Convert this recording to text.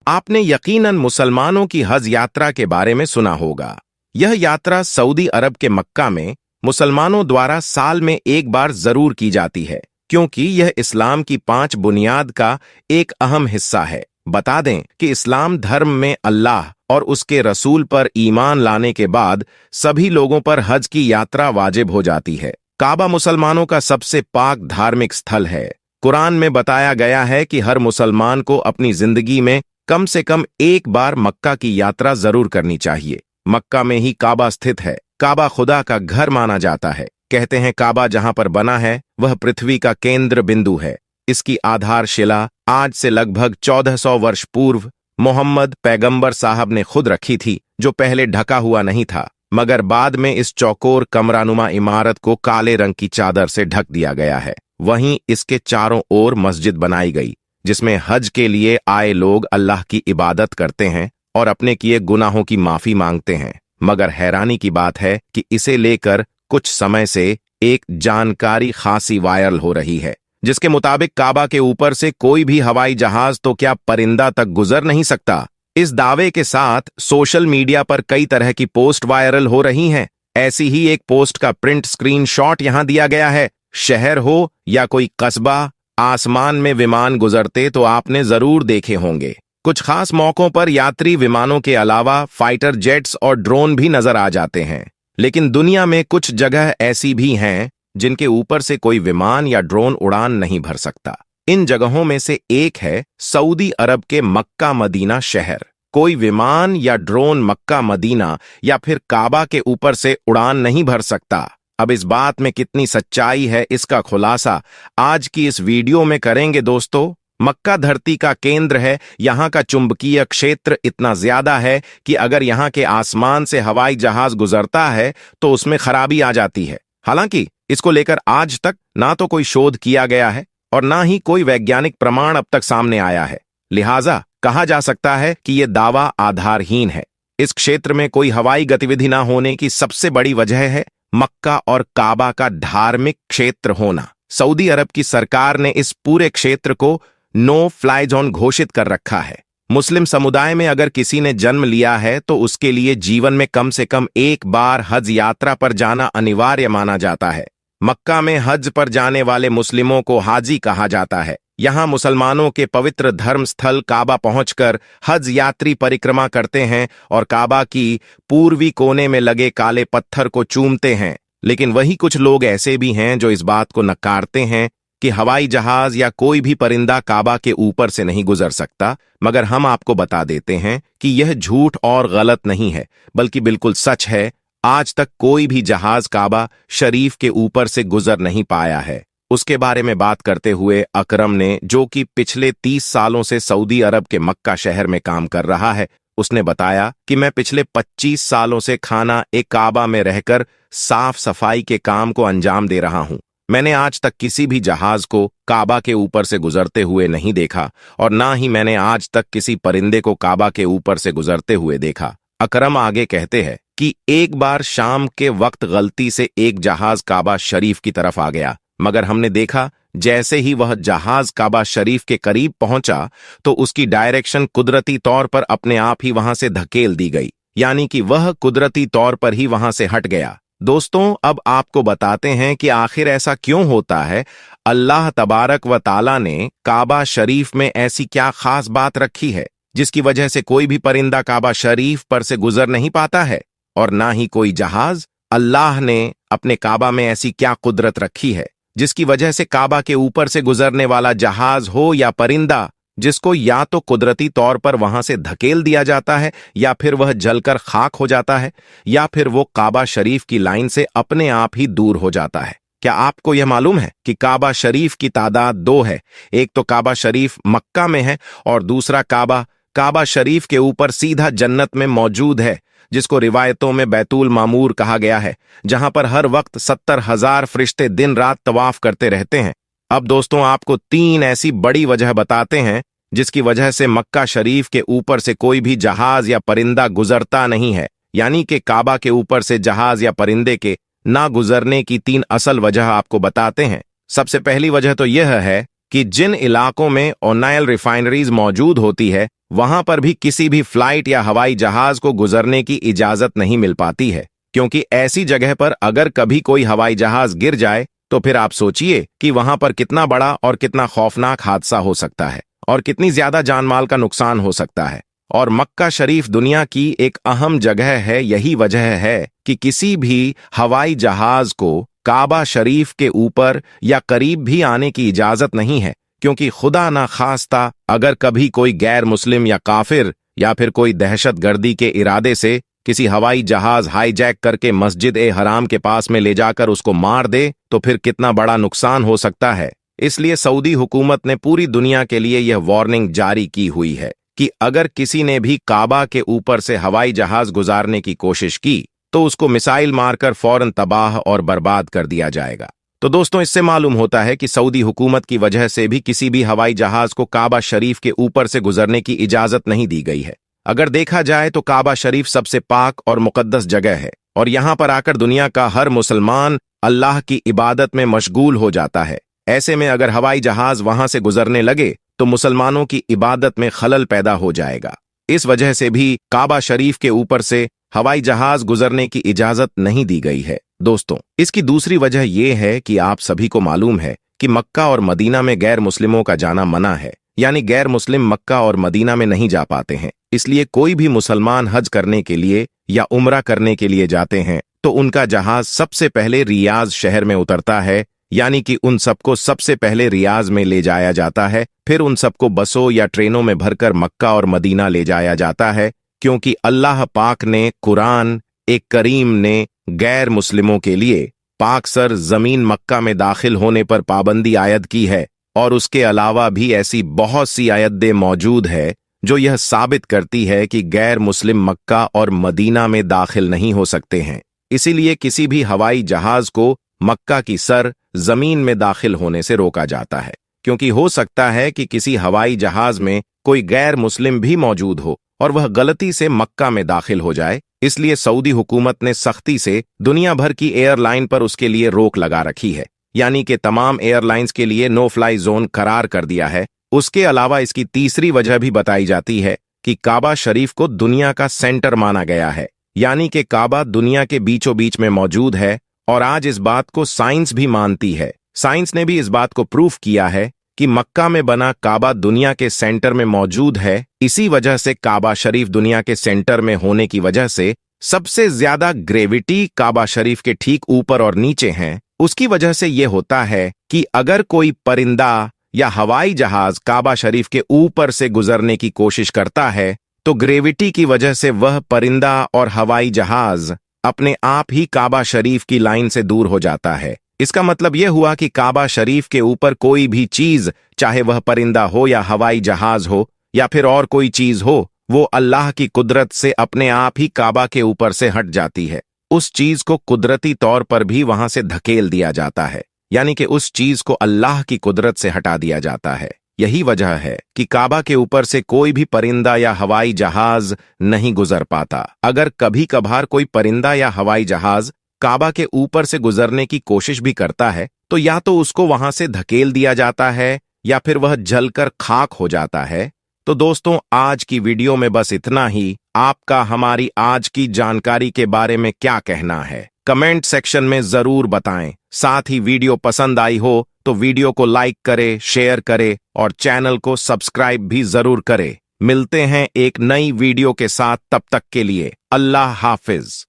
आपने यकीनन मुसलमानों की हज यात्रा के बारे में सुना होगा। यह यात्रा सऊदी अरब के मक्का में मुसलमानों द्वारा साल में एक बार जरूर की जाती है, क्योंकि यह इस्लाम की 5 बुनियाद का एक अहम हिस्सा है। बता दें कि इस्लाम धर्म में अल्लाह और उसके रसूल पर ईमान लाने के बाद सभी लोगों पर हज की यात्रा वाजिब हो जाती है। काबा मुसलमानों का सबसे पाक धार्मिक स्थल है। कुरान में बताया गया है कि हर मुसलमान को अपनी जिंदगी में कम से कम एक बार मक्का की यात्रा जरूर करनी चाहिए। मक्का में ही काबा स्थित है। काबा खुदा का घर माना जाता है। कहते हैं काबा जहां पर बना है वह पृथ्वी का केंद्र बिंदु है। इसकी आधारशिला आज से लगभग 1400 वर्ष पूर्व मोहम्मद पैगंबर साहब ने खुद रखी थी, जो पहले ढका हुआ नहीं था, मगर बाद में इस चौकोर कमरानुमा इमारत को काले रंग की चादर से ढक दिया गया है। वहीं इसके चारों ओर मस्जिद बनाई गई, जिसमें हज के लिए आए लोग अल्लाह की इबादत करते हैं और अपने किए गुनाहों की माफी मांगते हैं। मगर हैरानी की बात है कि इसे लेकर कुछ समय से एक जानकारी खासी वायरल हो रही है, जिसके मुताबिक काबा के ऊपर से कोई भी हवाई जहाज तो क्या परिंदा तक गुजर नहीं सकता। इस दावे के साथ सोशल मीडिया पर कई तरह की पोस्ट वायरल हो रही हैं। ऐसी ही एक पोस्ट का प्रिंट स्क्रीनशॉट यहां दिया गया है। शहर हो या कोई कस्बा, आसमान में विमान गुजरते तो आपने जरूर देखे होंगे। कुछ खास मौकों पर यात्री विमानों के अलावा फाइटर जेट्स और ड्रोन भी नजर आ जाते हैं। लेकिन दुनिया में कुछ जगह ऐसी भी हैं जिनके ऊपर से कोई विमान या ड्रोन उड़ान नहीं भर सकता। इन जगहों में से एक है सऊदी अरब के मक्का मदीना शहर। कोई विमान या ड्रोन मक्का मदीना या फिर काबा के ऊपर से उड़ान नहीं भर सकता। अब इस बात में कितनी सच्चाई है, इसका खुलासा आज की इस वीडियो में करेंगे दोस्तों। मक्का धरती का केंद्र है। यहाँ का चुंबकीय क्षेत्र इतना ज्यादा है कि अगर यहाँ के आसमान से हवाई जहाज गुजरता है तो उसमें खराबी आ जाती है। हालांकि इसको लेकर आज तक ना तो कोई शोध किया गया है और ना ही कोई वैज्ञानिक प्रमाण अब तक सामने आया है। लिहाजा कहा जा सकता है कि यह दावा आधारहीन है। इस क्षेत्र में कोई हवाई गतिविधि ना होने की सबसे बड़ी वजह है मक्का और काबा का धार्मिक क्षेत्र होना। सऊदी अरब की सरकार ने इस पूरे क्षेत्र को नो फ्लाई जोन घोषित कर रखा है। मुस्लिम समुदाय में अगर किसी ने जन्म लिया है तो उसके लिए जीवन में कम से कम एक बार हज यात्रा पर जाना अनिवार्य माना जाता है। मक्का में हज पर जाने वाले मुस्लिमों को हाजी कहा जाता है। यहाँ मुसलमानों के पवित्र धर्म स्थल काबा पहुंचकर हज यात्री परिक्रमा करते हैं और काबा की पूर्वी कोने में लगे काले पत्थर को चूमते हैं। लेकिन वही कुछ लोग ऐसे भी हैं जो इस बात को नकारते हैं कि हवाई जहाज या कोई भी परिंदा काबा के ऊपर से नहीं गुजर सकता। मगर हम आपको बता देते हैं कि यह झूठ और गलत नहीं है, बल्कि बिल्कुल सच है। आज तक कोई भी जहाज काबा शरीफ के ऊपर से गुजर नहीं पाया है। उसके बारे में बात करते हुए अकरम ने, जो कि पिछले 30 सालों से सऊदी अरब के मक्का शहर में काम कर रहा है, उसने बताया कि मैं पिछले 25 सालों से खाना एक काबा में रहकर साफ सफाई के काम को अंजाम दे रहा हूं। मैंने आज तक किसी भी जहाज को काबा के ऊपर से गुजरते हुए नहीं देखा और ना ही मैंने आज तक किसी परिंदे को काबा के ऊपर से गुजरते हुए देखा। अकरम आगे कहते हैं कि एक बार शाम के वक्त गलती से एक जहाज काबा शरीफ की तरफ आ गया, मगर हमने देखा जैसे ही वह जहाज काबा शरीफ के करीब पहुंचा तो उसकी डायरेक्शन कुदरती तौर पर अपने आप ही वहां से धकेल दी गई, यानी कि वह कुदरती तौर पर ही वहां से हट गया। दोस्तों, अब आपको बताते हैं कि आखिर ऐसा क्यों होता है। अल्लाह तबारक व ताला ने काबा शरीफ में ऐसी क्या खास बात रखी है जिसकी वजह से कोई भी परिंदा काबा शरीफ पर से गुजर नहीं पाता है और ना ही कोई जहाज। अल्लाह ने अपने काबा में ऐसी क्या कुदरत रखी है जिसकी वजह से काबा के ऊपर से गुजरने वाला जहाज हो या परिंदा, जिसको या तो कुदरती तौर पर वहां से धकेल दिया जाता है या फिर वह जलकर खाक हो जाता है या फिर वो काबा शरीफ की लाइन से अपने आप ही दूर हो जाता है। क्या आपको यह मालूम है कि काबा शरीफ की तादाद 2 है। एक तो काबा शरीफ मक्का में है और दूसरा काबा शरीफ के ऊपर सीधा जन्नत में मौजूद है, जिसको रिवायतों में बैतुल मामूर कहा गया है, जहां पर हर वक्त 70,000 फरिश्ते दिन रात तवाफ करते रहते हैं। अब दोस्तों, आपको 3 ऐसी बड़ी वजह बताते हैं जिसकी वजह से मक्का शरीफ के ऊपर से कोई भी जहाज या परिंदा गुजरता नहीं है, यानी कि काबा के ऊपर से जहाज या परिंदे के ना गुजरने की 3 असल वजह आपको बताते हैं। सबसे पहली वजह तो यह है कि जिन इलाकों में ऑयल रिफाइनरीज मौजूद होती है वहां पर भी किसी भी फ्लाइट या हवाई जहाज को गुजरने की इजाजत नहीं मिल पाती है, क्योंकि ऐसी जगह पर अगर कभी कोई हवाई जहाज गिर जाए तो फिर आप सोचिए कि वहां पर कितना बड़ा और कितना खौफनाक हादसा हो सकता है और कितनी ज्यादा जानमाल का नुकसान हो सकता है। और मक्का शरीफ दुनिया की एक अहम जगह है। यही वजह है कि किसी भी हवाई जहाज को काबा शरीफ के ऊपर या करीब भी आने की इजाजत नहीं है, क्योंकि खुदा ना खास्ता अगर कभी कोई गैर मुस्लिम या काफिर या फिर कोई दहशतगर्दी के इरादे से किसी हवाई जहाज हाईजैक करके मस्जिद ए हराम के पास में ले जाकर उसको मार दे तो फिर कितना बड़ा नुकसान हो सकता है। इसलिए सऊदी हुकूमत ने पूरी दुनिया के लिए यह वार्निंग जारी की हुई है कि अगर किसी ने भी काबा के ऊपर से हवाई जहाज गुजारने की कोशिश की तो उसको मिसाइल मारकर फौरन तबाह और बर्बाद कर दिया जाएगा। तो दोस्तों, इससे मालूम होता है कि सऊदी हुकूमत की वजह से भी किसी भी हवाई जहाज को काबा शरीफ के ऊपर से गुजरने की इजाजत नहीं दी गई है। अगर देखा जाए तो काबा शरीफ सबसे पाक और मुकद्दस जगह है और यहां पर आकर दुनिया का हर मुसलमान अल्लाह की इबादत में मशगूल हो जाता है। ऐसे में अगर हवाई जहाज वहां से गुजरने लगे तो मुसलमानों की इबादत में खलल पैदा हो जाएगा। इस वजह से भी काबा शरीफ के ऊपर से हवाई जहाज गुजरने की इजाजत नहीं दी गई है। दोस्तों, इसकी दूसरी वजह यह है कि आप सभी को मालूम है कि मक्का और मदीना में गैर मुस्लिमों का जाना मना है, यानी गैर मुस्लिम मक्का और मदीना में नहीं जा पाते हैं। इसलिए कोई भी मुसलमान हज करने के लिए या उम्रा करने के लिए जाते हैं तो उनका जहाज सबसे पहले रियाज शहर में उतरता है, यानी कि उन सबको सबसे पहले रियाज में ले जाया जाता है, फिर उन सबको बसों या ट्रेनों में भरकर मक्का और मदीना ले जाया जाता है, क्योंकि अल्लाह पाक ने कुरान एक करीम ने गैर मुस्लिमों के लिए पाकसर जमीन मक्का में दाखिल होने पर पाबंदी आयद की है। और उसके अलावा भी ऐसी बहुत सी आयतें मौजूद है जो यह साबित करती है कि गैर मुस्लिम मक्का और मदीना में दाखिल नहीं हो सकते हैं। इसीलिए किसी भी हवाई जहाज को मक्का की सर जमीन में दाखिल होने से रोका जाता है, क्योंकि हो सकता है कि किसी हवाई जहाज में कोई गैर मुस्लिम भी मौजूद हो और वह गलती से मक्का में दाखिल हो जाए। इसलिए सऊदी हुकूमत ने सख्ती से दुनिया भर की एयरलाइन पर उसके लिए रोक लगा रखी है, यानी कि तमाम एयरलाइंस के लिए नो फ्लाई जोन करार कर दिया है। उसके अलावा इसकी तीसरी वजह भी बताई जाती है कि काबा शरीफ को दुनिया का सेंटर माना गया है, यानी कि काबा दुनिया के बीचों बीच में मौजूद है। और आज इस बात को साइंस भी मानती है। साइंस ने भी इस बात को प्रूफ किया है कि मक्का में बना काबा दुनिया के सेंटर में मौजूद है। इसी वजह से काबा शरीफ दुनिया के सेंटर में होने की वजह से सबसे ज्यादा ग्रेविटी काबा शरीफ के ठीक ऊपर और नीचे हैं। उसकी वजह से यह होता है कि अगर कोई परिंदा या हवाई जहाज काबा शरीफ के ऊपर से गुजरने की कोशिश करता है तो ग्रेविटी की वजह से वह परिंदा और हवाई जहाज अपने आप ही काबा शरीफ की लाइन से दूर हो जाता है। इसका मतलब यह हुआ कि काबा शरीफ के ऊपर कोई भी चीज, चाहे वह परिंदा हो या हवाई जहाज हो या फिर और कोई चीज हो, वो अल्लाह की कुदरत से अपने आप ही काबा के ऊपर से हट जाती है। उस चीज को कुदरती तौर पर भी वहां से धकेल दिया जाता है, यानी कि उस चीज को अल्लाह की कुदरत से हटा दिया जाता है। यही वजह है कि काबा के ऊपर से कोई भी परिंदा या हवाई जहाज नहीं गुजर पाता। अगर कभी कभार कोई परिंदा या हवाई जहाज काबा के ऊपर से गुजरने की कोशिश भी करता है तो या तो उसको वहां से धकेल दिया जाता है या फिर वह जलकर खाक हो जाता है। तो दोस्तों, आज की वीडियो में बस इतना ही। आपका हमारी आज की जानकारी के बारे में क्या कहना है, कमेंट सेक्शन में जरूर बताएं। साथ ही वीडियो पसंद आई हो तो वीडियो को लाइक करे, शेयर करे और चैनल को सब्सक्राइब भी जरूर करे। मिलते हैं एक नई वीडियो के साथ, तब तक के लिए अल्लाह हाफिज।